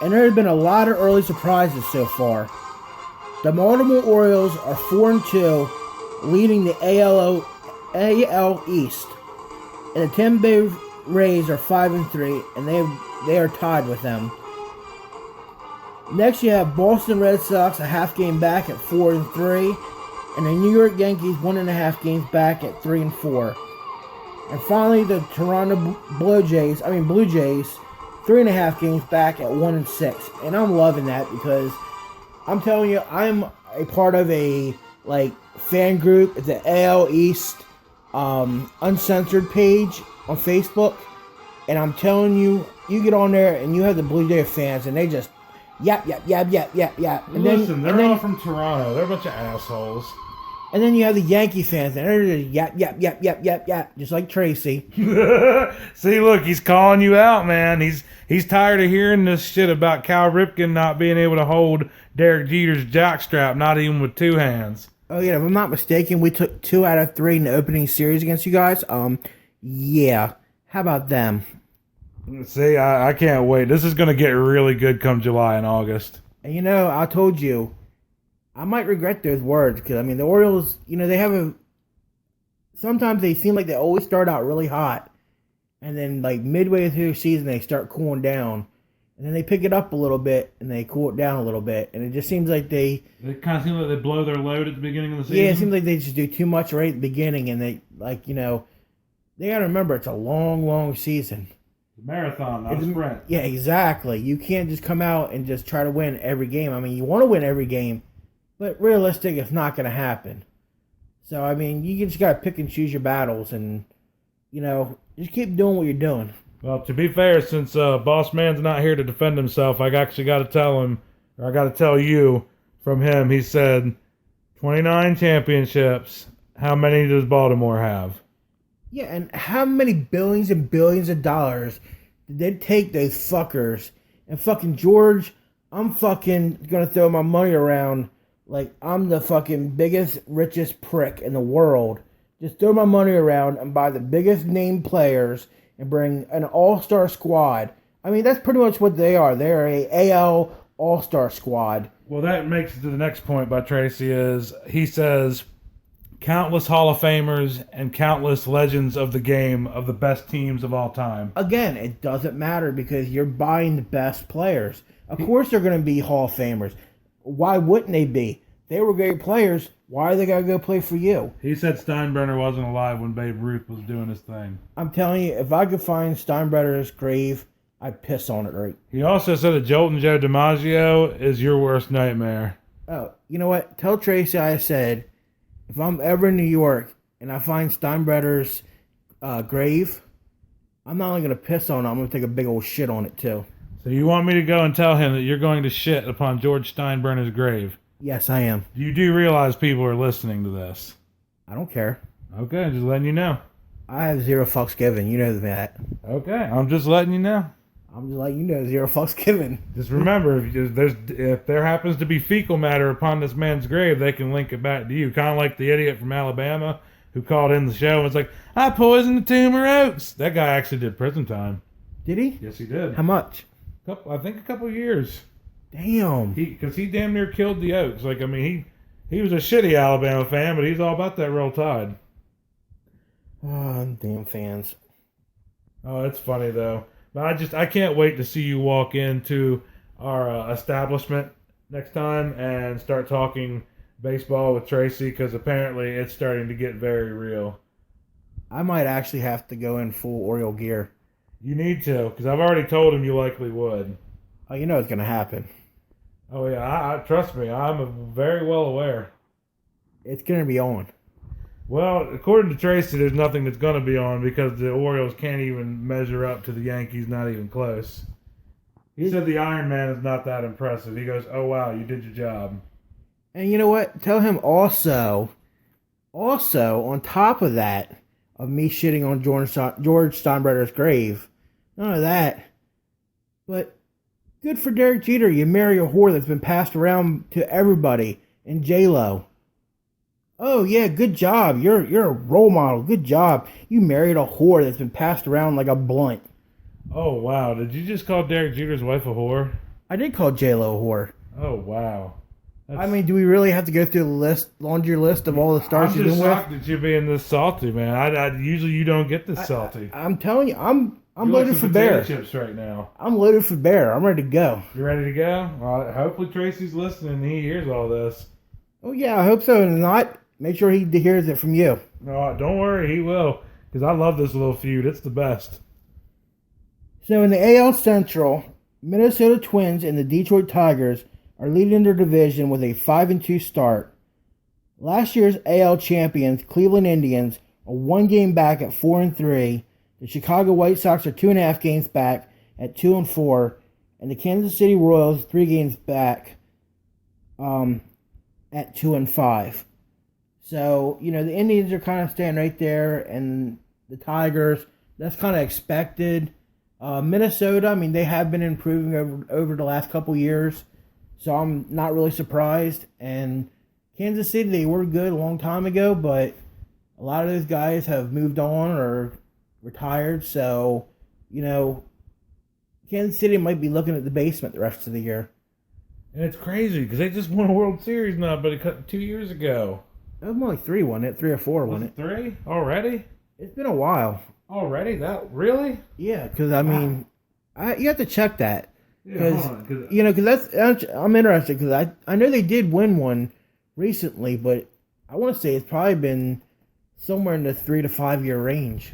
And there have been a lot of early surprises so far. The Baltimore Orioles are 4-2, leading the AL East. And the Tampa Bay Rays are 5-3, and they are tied with them. Next, you have Boston Red Sox a half game back at 4-3, and the New York Yankees 1.5 games back at 3-4. And finally, the Toronto Blue Jays 3.5 games back at 1-6. And I'm loving that because I'm telling you, I'm a part of a fan group. It's the AL East Uncensored page on Facebook. And I'm telling you, you get on there and you have the Blue Jay fans, and they just yap. And Listen, they're all from Toronto. They're a bunch of assholes. And then you have the Yankee fans, and they're just yap, just like Tracy. See, look, he's calling you out, man. He's tired of hearing this shit about Cal Ripken not being able to hold Derek Jeter's jockstrap, not even with two hands. Oh yeah, if I'm not mistaken, we took 2 out of 3 in the opening series against you guys. Yeah. How about them? See, I can't wait. This is going to get really good come July and August. And you know, I told you, I might regret those words because I mean the Orioles, you know, they have sometimes they seem like they always start out really hot, and then like midway through the season they start cooling down, and then they pick it up a little bit and they cool it down a little bit, and it just seems like It kind of seems like they blow their load at the beginning of the season. Yeah, it seems like they just do too much right at the beginning, and they they got to remember it's a long season. Marathon, not a sprint. Yeah, exactly. You can't just come out and just try to win every game. I mean, you want to win every game, but realistic, it's not going to happen. So, I mean, you just got to pick and choose your battles and, just keep doing what you're doing. Well, to be fair, since Boss Man's not here to defend himself, I actually got to tell him, or I got to tell you from him, he said, 29 championships. How many does Baltimore have? Yeah, and how many billions and billions of dollars did they take those fuckers? And fucking George, I'm fucking going to throw my money around like I'm the fucking biggest, richest prick in the world. Just throw my money around and buy the biggest name players and bring an all-star squad. I mean, that's pretty much what they are. They're a AL all-star squad. Well, that makes it to the next point by Tracy is he says countless Hall of Famers and countless legends of the game of the best teams of all time. Again, it doesn't matter because you're buying the best players. Of course they're going to be Hall of Famers. Why wouldn't they be? They were great players. Why are they going to go play for you? He said Steinbrenner wasn't alive when Babe Ruth was doing his thing. I'm telling you, if I could find Steinbrenner's grave, I'd piss on it right. He also said that Jolton Joe DiMaggio is your worst nightmare. Oh, you know what? Tell Tracy I said, if I'm ever in New York and I find Steinbrenner's grave, I'm not only going to piss on it, I'm going to take a big old shit on it too. So you want me to go and tell him that you're going to shit upon George Steinbrenner's grave? Yes, I am. You do realize people are listening to this. I don't care. Okay, just letting you know. I have 0 fucks given. You know that. Okay, I'm just letting you know. I'm just letting you know 0 fucks given. Just remember, if there happens to be fecal matter upon this man's grave, they can link it back to you. Kind of like the idiot from Alabama who called in the show and was like, I poisoned the tumor oats. That guy actually did prison time. Did he? Yes, he did. How much? I think a couple years. Damn. Because he damn near killed the Oaks. Like, I mean, he was a shitty Alabama fan, but he's all about that Roll Tide. Oh, damn fans. Oh, it's funny though. But I can't wait to see you walk into our establishment next time and start talking baseball with Tracy, because apparently it's starting to get very real. I might actually have to go in full Oriole gear. You need to, because I've already told him you likely would. Oh, you know it's going to happen. Oh yeah, I trust me, I'm very well aware. It's going to be on. Well, according to Tracy, there's nothing that's going to be on because the Orioles can't even measure up to the Yankees, not even close. He said the Iron Man is not that impressive. He goes, oh wow, you did your job. And you know what? Tell him also, on top of that, of me shitting on George Steinbrenner's grave, none of that, but good for Derek Jeter. You marry a whore that's been passed around to everybody, and J-Lo. Oh yeah, good job. You're a role model. Good job. You married a whore that's been passed around like a blunt. Oh wow, did you just call Derek Jeter's wife a whore? I did call J-Lo a whore. Oh wow. I mean, do we really have to go through the laundry list of all the stars she's I'm been just with? shocked that you're being this salty, man. I usually you don't get this salty. I'm telling you, I'm You're loaded like for some bear. potato chips right now. I'm loaded for bear. I'm ready to go. You ready to go? Hopefully Tracy's listening and he hears all this. Oh yeah, I hope so. And if not, make sure he hears it from you. No, don't worry, he will. Because I love this little feud. It's the best. So in the AL Central, Minnesota Twins and the Detroit Tigers are leading their division with a 5-2 start. Last year's AL champions, Cleveland Indians, are 1 game back at 4-3. The Chicago White Sox are 2.5 games back at 2-4, and the Kansas City Royals 3 games back at 2-5. So, you know, the Indians are kind of staying right there, and the Tigers, that's kind of expected. Minnesota, I mean, they have been improving over the last couple years, so I'm not really surprised. And Kansas City, they were good a long time ago, but a lot of those guys have moved on or retired, so, you know, Kansas City might be looking at the basement the rest of the year. And it's crazy because they just won a World Series now, but 2 years ago. It was only 3, wasn't it? 3 or 4, Was wasn't it it? 3? Already? It's been a while. Already? That really? Yeah, because, I mean, you have to check that. Yeah, hold on, 'cause- You know, because I'm interested because I know they did win one recently, but I want to say it's probably been somewhere in the 3 to 5 year range.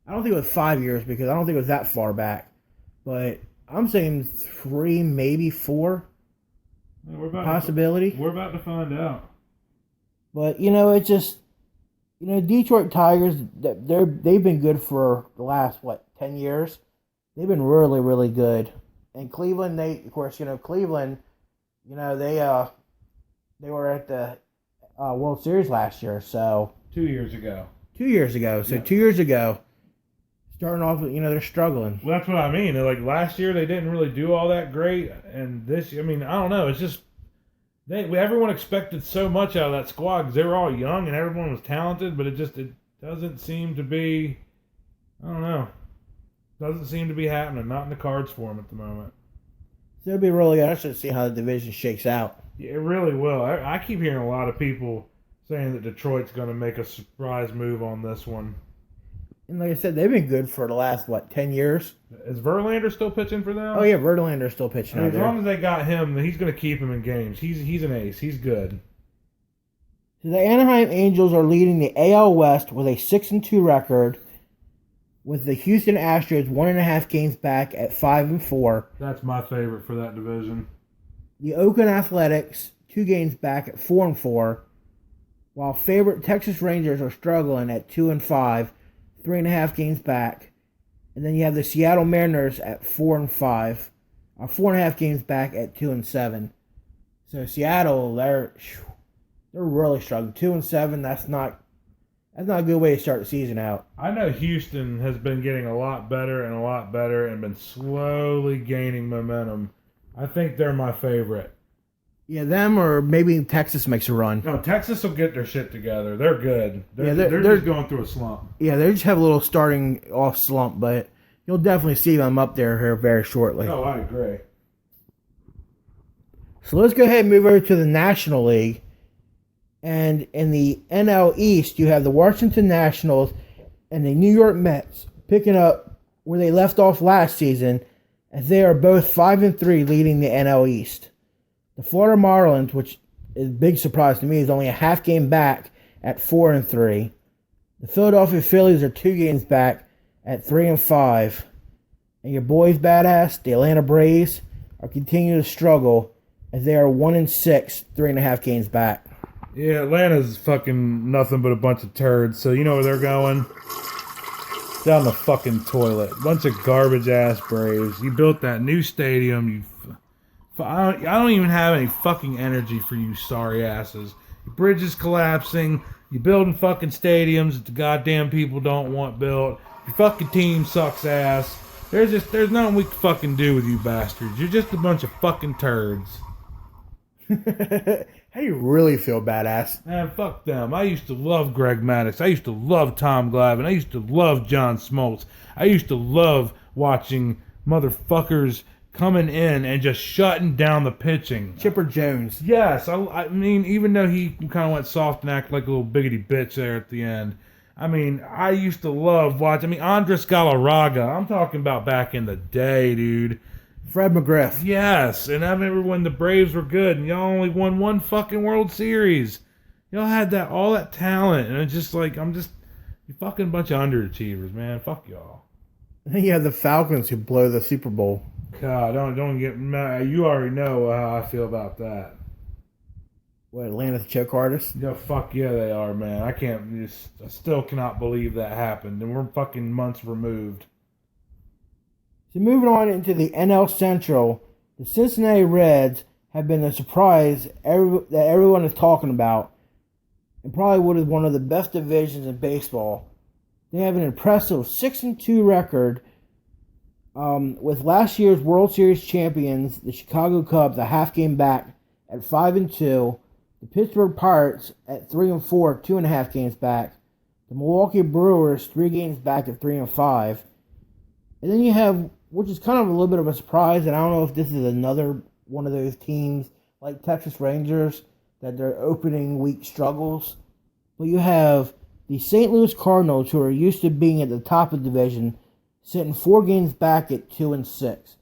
I don't think it was 5 years because I don't think it was that far back, but I'm saying 3, maybe 4 possibility. We're about to find out. But you know, it's just, you know, Detroit Tigers, they've been good for the last 10 years. They've been really, really good. And Cleveland, Cleveland, you know, they were at the World Series last year, so 2 years ago. 2 years ago. So Yeah. 2 years ago, starting off, you know, they're struggling. Well, that's what I mean. Like last year, they didn't really do all that great, and this, I mean, I don't know. It's just everyone expected so much out of that squad because they were all young and everyone was talented, but it doesn't seem to be. I don't know. Doesn't seem to be happening. Not in the cards for them at the moment. So it'll be really interesting to see how the division shakes out. Yeah, it really will. I keep hearing a lot of people saying that Detroit's going to make a surprise move on this one. And like I said, they've been good for the last 10 years. Is Verlander still pitching for them? Oh yeah, Verlander's still pitching And out as long there. as they got him, then he's going to keep him in games. He's an ace. He's good. So the Anaheim Angels are leading the AL West with a 6-2 record, with the Houston Astros 1.5 games back at 5-4. That's my favorite for that division. The Oakland Athletics 2 games back at 4-4, while favorite Texas Rangers are struggling at 2-5, 3.5 games back. And then you have the Seattle Mariners at 4-5, 4.5 games back at 2-7. So Seattle, they're really struggling. 2-7. That's not a good way to start the season out. I know Houston has been getting a lot better and been slowly gaining momentum. I think they're my favorite. Yeah, them or maybe Texas makes a run. No, Texas will get their shit together. They're good. Yeah, They're they're- just going through a slump. Yeah, they just have a little starting off slump, but you'll definitely see them up there here very shortly. Oh, I agree. So let's go ahead and move over to the National League. And in the NL East, you have the Washington Nationals and the New York Mets picking up where they left off last season, as they are both 5-3 leading the NL East. The Florida Marlins, which is a big surprise to me, is only a half game back at 4-3. The Philadelphia Phillies are 2 games back at 3-5. And your boys badass, the Atlanta Braves, are continuing to struggle as they are 1-6, 3.5 games back. Yeah, Atlanta's fucking nothing but a bunch of turds, so you know where they're going? Down the fucking toilet. Bunch of garbage ass Braves. You built that new stadium. I don't even have any fucking energy for you sorry asses. Your bridge is collapsing. You building fucking stadiums that the goddamn people don't want built. Your fucking team sucks ass. There's nothing we can fucking do with you bastards. You're just a bunch of fucking turds. How do you really feel, badass? Man, fuck them. I used to love Greg Maddux. I used to love Tom Glavine. I used to love John Smoltz. I used to love watching motherfuckers coming in and just shutting down the pitching. Chipper Jones. Yes, I mean, even though he kind of went soft and acted like a little biggity bitch there at the end. I mean, I used to love watching. I mean, Andres Galarraga. I'm talking about back in the day, dude. Fred McGriff. Yes, and I remember when the Braves were good and y'all only won one fucking World Series. Y'all had all that talent, and it's just like, you fucking bunch of underachievers, man. Fuck y'all. And then you have the Falcons who blow the Super Bowl. God, don't get mad. You already know how I feel about that. What, Atlanta's choke artist? Yeah, fuck yeah, they are, man. I still cannot believe that happened, and we're fucking months removed. So moving on into the NL Central, the Cincinnati Reds have been a surprise that everyone is talking about, and probably what is one of the best divisions in baseball. They have an impressive 6-2 record, with last year's World Series champions, the Chicago Cubs, a half game back at 5-2. The Pittsburgh Pirates at 3-4, 2.5 games back. The Milwaukee Brewers 3 games back at 3-5. And then you have, which is kind of a little bit of a surprise, and I don't know if this is another one of those teams like Texas Rangers that their opening week struggles. But you have the St. Louis Cardinals, who are used to being at the top of the division, sitting 4 games back at 2-6.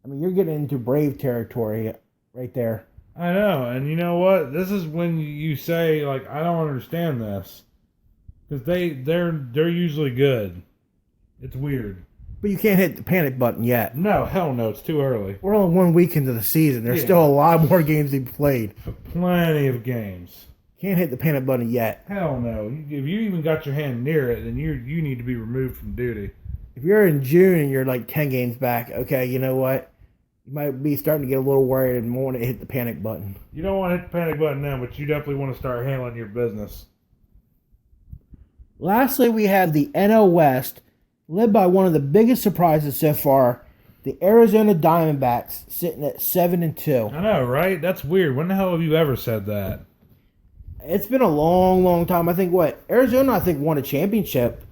I mean, you're getting into Brave territory right there. I know, and you know what? This is when you say, like, I don't understand this. Because they're usually good. It's weird. But you can't hit the panic button yet. No, hell no, it's too early. We're only 1 week into the season. There's still a lot more games to be played. Plenty of games. Can't hit the panic button yet. Hell no. If you even got your hand near it, then you need to be removed from duty. If you're in June and you're like 10 games back, okay, you know what? You might be starting to get a little worried and want to hit the panic button. You don't want to hit the panic button now, but you definitely want to start handling your business. Lastly, we have the NL West, led by one of the biggest surprises so far, the Arizona Diamondbacks, sitting at 7-2. I know, right? That's weird. When the hell have you ever said that? It's been a long, long time. I think Arizona won a championship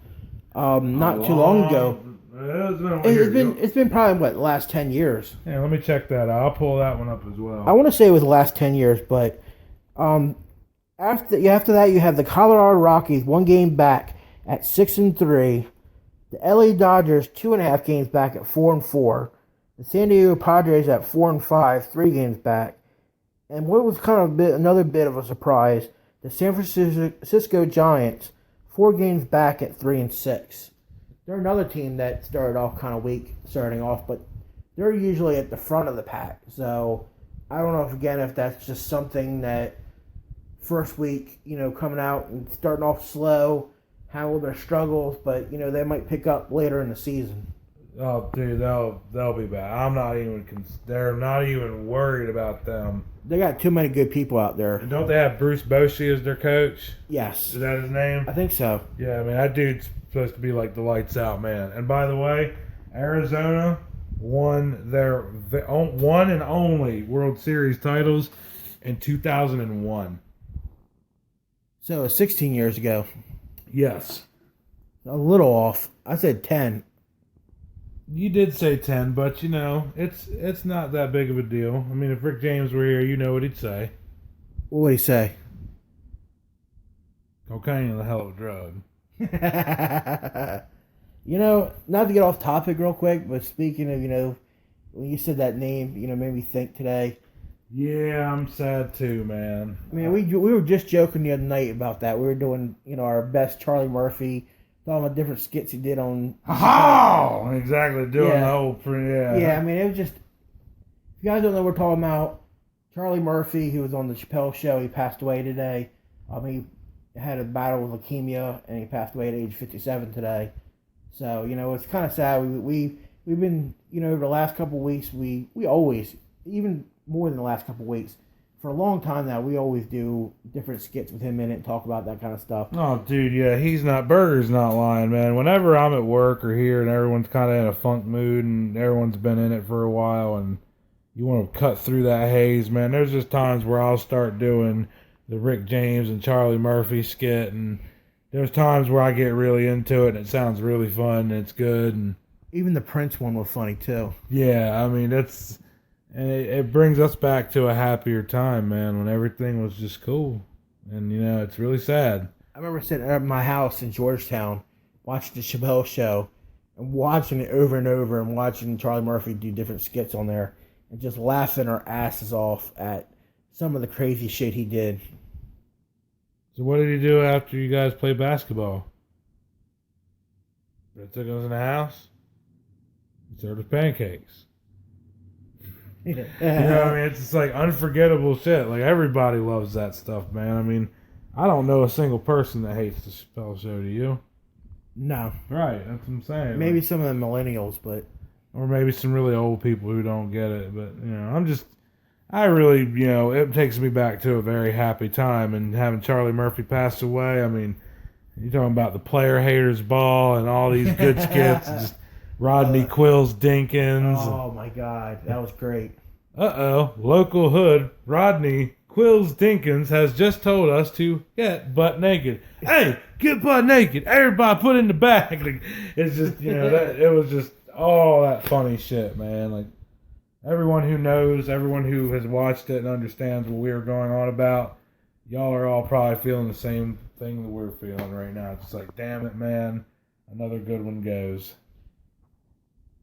not too long ago. It's been probably the last 10 years. Yeah, let me check that out. I'll pull that one up as well. I want to say it was the last 10 years, but after that you have the Colorado Rockies 1 game back at 6-3. The LA Dodgers 2.5 games back at 4-4. The San Diego Padres at 4-5, 3 games back. And what was kind of another bit of a surprise, the San Francisco Giants 4 games back at 3-6. They're another team that started off kind of weak starting off, but they're usually at the front of the pack. So I don't know if that's just something that first week, coming out and starting off slow, had a little bit of struggles, but they might pick up later in the season. Oh, dude, they'll be bad. They're not even worried about them. They got too many good people out there. And don't they have Bruce Bochy as their coach? Yes. Is that his name? I think so. Yeah, I mean, that dude's supposed to be like the lights out man. And by the way, Arizona won their one and only World Series titles In 2001. So 16 years ago. Yes. A little off. I said 10. You did say 10, but, it's not that big of a deal. I mean, if Rick James were here, you know what he'd say. What would he say? Cocaine is a hell of a drug. Not to get off topic real quick, but speaking of, when you said that name, made me think today. Yeah, I'm sad too, man. I mean, we were just joking the other night about that. We were doing, our best Charlie Murphy, talking about different skits he did on. Oh, exactly. Doing Yeah. the whole, Yeah, I mean, it was just, if you guys don't know what we're talking about, Charlie Murphy, who was on the Chappelle Show, he passed away today. He had a battle with leukemia, and he passed away at age 57 today. So, it's kind of sad. We've been, over the last couple of weeks, we always, even more than the last couple of weeks, for a long time now, we always do different skits with him in it and talk about that kind of stuff. Oh, dude, yeah, Burger's not lying, man. Whenever I'm at work or here and everyone's kind of in a funk mood and everyone's been in it for a while and you want to cut through that haze, man, there's just times where I'll start doing the Rick James and Charlie Murphy skit, and there's times where I get really into it and it sounds really fun and it's good. And even the Prince one was funny, too. yeah, I mean, and it brings us back to a happier time, man, when everything was just cool. And, it's really sad. I remember sitting at my house in Georgetown watching the Chappelle Show and watching it over and over and watching Charlie Murphy do different skits on there and just laughing our asses off at some of the crazy shit he did. So what did he do after you guys played basketball? They took us in the house. He served us pancakes. You know what I mean? It's just like unforgettable shit. Like, everybody loves that stuff, man. I mean, I don't know a single person that hates the Chappelle Show. Do you? No. Right, that's what I'm saying. Maybe Like, some of the millennials, but... or maybe some really old people who don't get it. But, I really, it takes me back to a very happy time. And having Charlie Murphy pass away, I mean, you're talking about the Player Haters Ball and all these good skits. And just Rodney Quills Dinkins. Oh, my God. That was great. Local hood Rodney Quills Dinkins has just told us to get butt naked. Hey, get butt naked. Everybody put in the bag. Like, it's just, it was just all that funny shit, man. Like, everyone who knows, everyone who has watched it and understands what we were going on about, y'all are all probably feeling the same thing that we're feeling right now. It's just like, damn it, man. Another good one goes.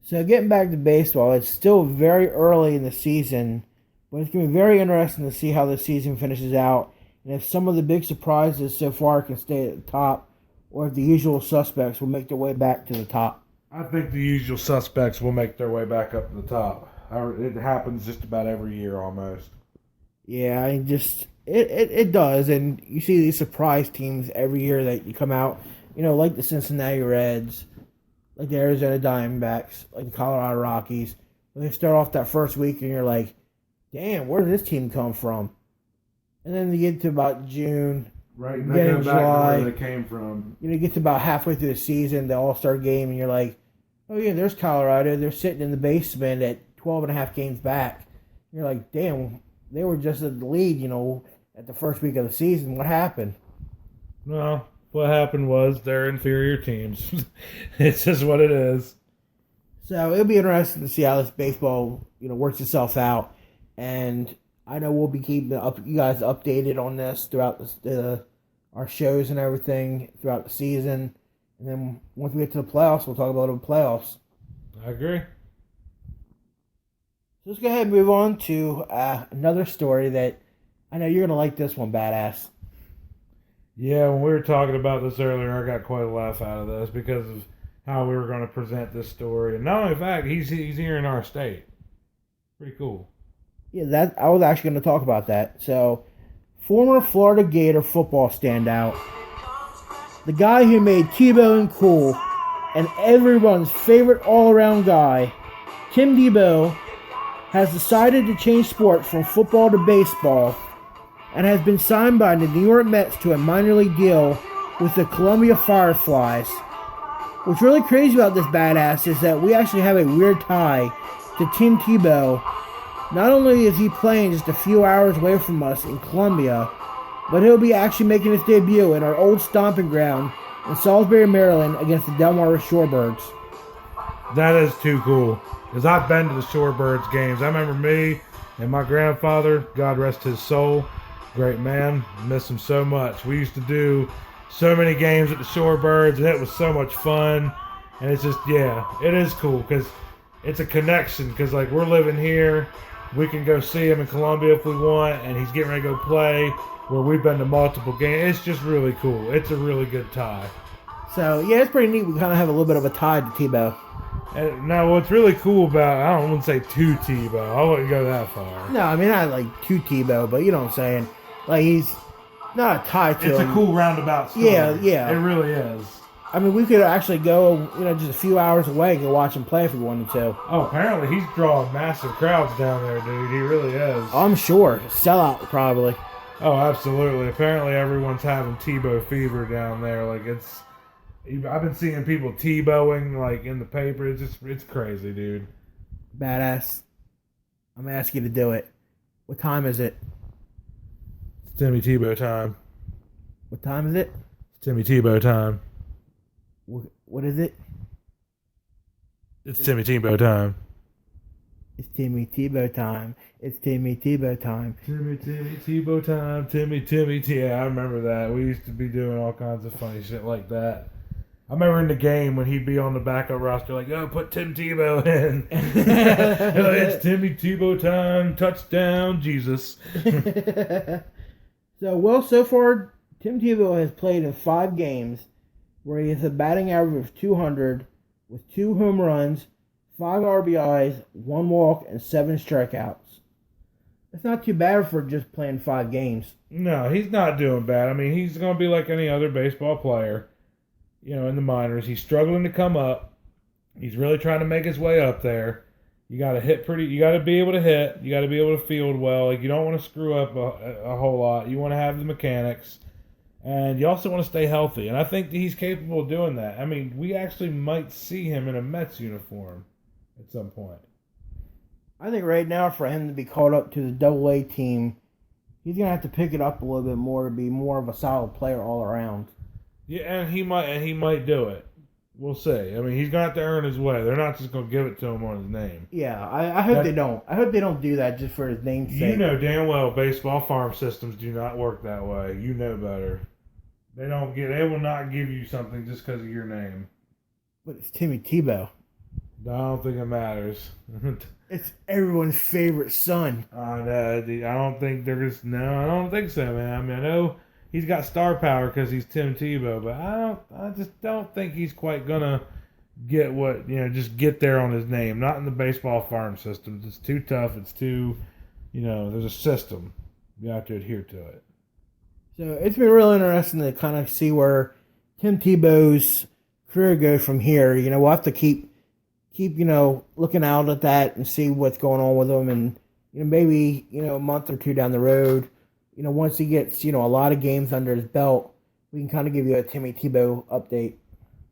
So getting back to baseball, it's still very early in the season, but it's going to be very interesting to see how the season finishes out and if some of the big surprises so far can stay at the top or if the usual suspects will make their way back to the top. I think the usual suspects will make their way back up to the top. It happens just about every year almost. Yeah, it does, and you see these surprise teams every year that you come out, like the Cincinnati Reds, like the Arizona Diamondbacks, like the Colorado Rockies. When they start off that first week and you're like, damn, where did this team come from? And then you get to about June, Right, then in July, to where they came from. you get to about halfway through the season, the All-Star game, and you're like, oh yeah, there's Colorado. They're sitting in the basement at 12 and a half games back. You're like, damn, they were just at the lead, at the first week of the season. What happened? Well, what happened was they're inferior teams. It's just what it is. So it'll be interesting to see how this baseball, works itself out. And I know we'll be keeping you guys updated on this throughout our shows and everything throughout the season. And then once we get to the playoffs, we'll talk about the playoffs. I agree. So let's go ahead and move on to another story that I know you're going to like this one, Badass. Yeah, when we were talking about this earlier, I got quite a laugh out of this because of how we were going to present this story. And not only the fact, he's here in our state. Pretty cool. Yeah, I was actually going to talk about that. So, former Florida Gator football standout, the guy who made Tebow and cool, and everyone's favorite all-around guy, Tim Tebow, has decided to change sport from football to baseball and has been signed by the New York Mets to a minor league deal with the Columbia Fireflies. What's really crazy about this badass is that we actually have a weird tie to Tim Tebow Not only is he playing just a few hours away from us in Columbia, but he'll be actually making his debut in our old stomping ground in Salisbury, Maryland against the Delmarva Shorebirds. That is too cool. Because I've been to the Shorebirds games. I remember me and my grandfather, God rest his soul, great man, miss him so much. We used to do so many games at the Shorebirds, and it was so much fun. And it's just, yeah, it is cool because it's a connection. Because, like, we're living here, we can go see him in Columbia if we want, and he's getting ready to go play where we've been to multiple games. It's just really cool. It's a really good tie. So, yeah, it's pretty neat. We kind of have a little bit of a tie to Tebow. And now, what's really cool about, I don't want to say to Tebow, I wouldn't go that far. No, I mean, not like to Tebow, but you know what I'm saying. Like, he's not a tie to It's him. a cool roundabout story. Yeah. It really is. I mean, we could actually go, just a few hours away and go watch him play if we wanted to. Oh, apparently he's drawing massive crowds down there, dude. He really is. I'm sure. Sellout, probably. Oh, absolutely. Apparently everyone's having Tebow fever down there. Like, I've been seeing people Tebowing, like, in the paper. It's crazy, dude. Badass. I'm going to ask you to do it. What time is it? It's Timmy Tebow time. What time is it? It's Timmy Tebow time. What is it? It's Timmy Tebow time. It's Timmy Tebow time. It's Timmy Tebow time. Timmy Tebow time. Timmy. Yeah, I remember that. We used to be doing all kinds of funny shit like that. I remember in the game when he'd be on the backup roster, like, oh, put Tim Tebow in. It's Timmy Tebow time. Touchdown, Jesus. So far, Tim Tebow has played in 5 games where he has a batting average of 200 with 2 home runs, 5 RBIs, 1 walk, and 7 strikeouts. That's not too bad for just playing 5 games. No, he's not doing bad. I mean, he's going to be like any other baseball player, in the minors. He's struggling to come up. He's really trying to make his way up there. You got to you got to be able to hit. You got to be able to field well. Like, you don't want to screw up a whole lot. You want to have the mechanics. And you also want to stay healthy. And I think he's capable of doing that. I mean, we actually might see him in a Mets uniform at some point. I think right now for him to be called up to the Double-A team, he's going to have to pick it up a little bit more to be more of a solid player all around. Yeah, and he might do it. We'll see. I mean, he's going to have to earn his way. They're not just going to give it to him on his name. Yeah, I hope they don't. I hope they don't do that just for his name's sake. You know damn well baseball farm systems do not work that way. You know better. They will not give you something just because of your name. But it's Timmy Tebow. I don't think it matters. It's everyone's favorite son. I don't think I don't think so, man. I mean, I know he's got star power because he's Tim Tebow, but I just don't think he's quite gonna get just get there on his name. Not in the baseball farm systems. It's too tough. It's too, there's a system. You have to adhere to it. So it's been real interesting to kind of see where Tim Tebow's career goes from here. We'll have to keep looking out at that and see what's going on with him, and maybe a month or 2 down the road, once he gets a lot of games under his belt, we can kind of give you a Timmy Tebow update.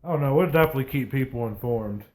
Oh no, we'll definitely keep people informed.